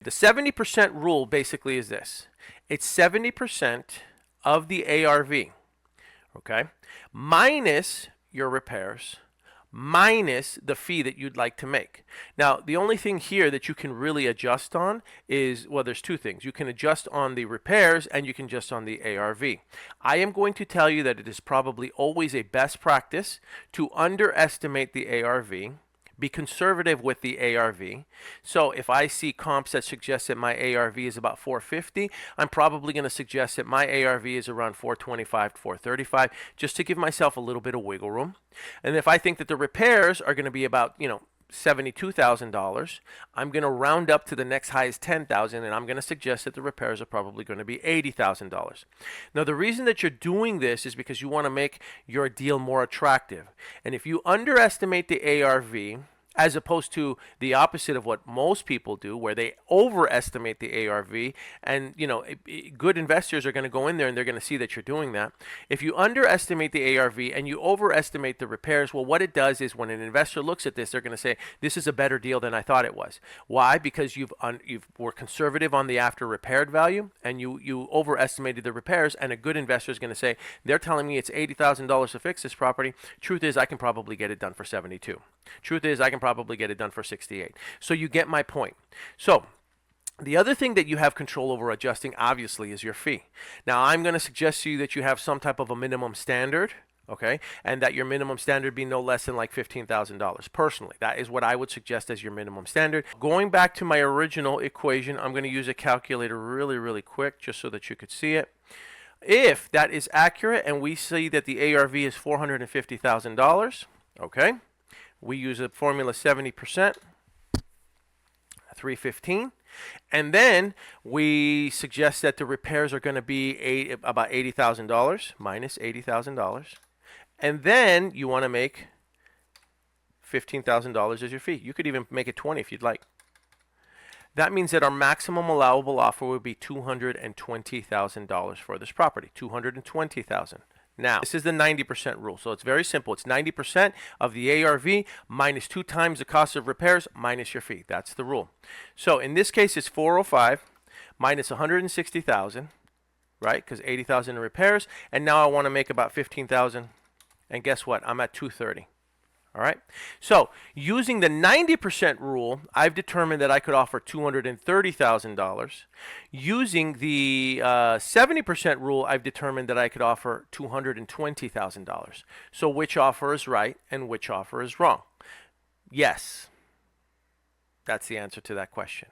The 70% rule basically is this. It's 70% of the ARV, okay, minus your repairs, minus the fee that you'd like to make. Now, the only thing here that you can really adjust on is, well, there's two things. You can adjust on the repairs and you can adjust on the ARV. I am going to tell you that it is probably always a best practice to underestimate the ARV. Be conservative with the ARV. So if I see comps that suggest that my ARV is about 450, I'm probably going to suggest that my ARV is around 425 to 435, just to give myself a little bit of wiggle room. And if I think that the repairs are going to be about, $72,000, I'm going to round up to the next highest 10,000, and I'm going to suggest that the repairs are probably going to be $80,000. Now, the reason that you're doing this is because you want to make your deal more attractive. And if you underestimate the ARV, as opposed to the opposite of what most people do, where they overestimate the ARV, and good investors are going to go in there and they're going to see that you're doing that. If you underestimate the ARV and you overestimate the repairs, well, what it does is when an investor looks at this, they're going to say, this is a better deal than I thought it was. Why? Because you were conservative on the after repaired value, and you overestimated the repairs, and a good investor is going to say, they're telling me it's $80,000 to fix this property. Truth is, I can probably get it done for 72. Truth is, I can probably get it done for 68. So you get my point. So the other thing that you have control over adjusting, obviously, is your fee. Now, I'm going to suggest to you that you have some type of a minimum standard, okay, and that your minimum standard be no less than like $15,000. Personally, that is what I would suggest as your minimum standard. Going back to my original equation, I'm going to use a calculator really, really quick just so that you could see it. If that is accurate and we see that the ARV is $450,000, okay, we use a formula 70%, 315, and then we suggest that the repairs are going to be about $80,000 minus $80,000, and then you want to make $15,000 as your fee. You could even make it 20 if you'd like. That means that our maximum allowable offer would be $220,000 for this property. $220,000. Now, this is the 90% rule, so it's very simple. It's 90% of the ARV minus 2 times the cost of repairs minus your fee. That's the rule. So in this case, it's 405 minus 160,000, right? Because 80,000 in repairs, and now I want to make about 15,000, and guess what? I'm at 230. All right. So using the 90% rule, I've determined that I could offer $230,000. Using the 70% rule, I've determined that I could offer $220,000. So which offer is right and which offer is wrong? Yes. That's the answer to that question.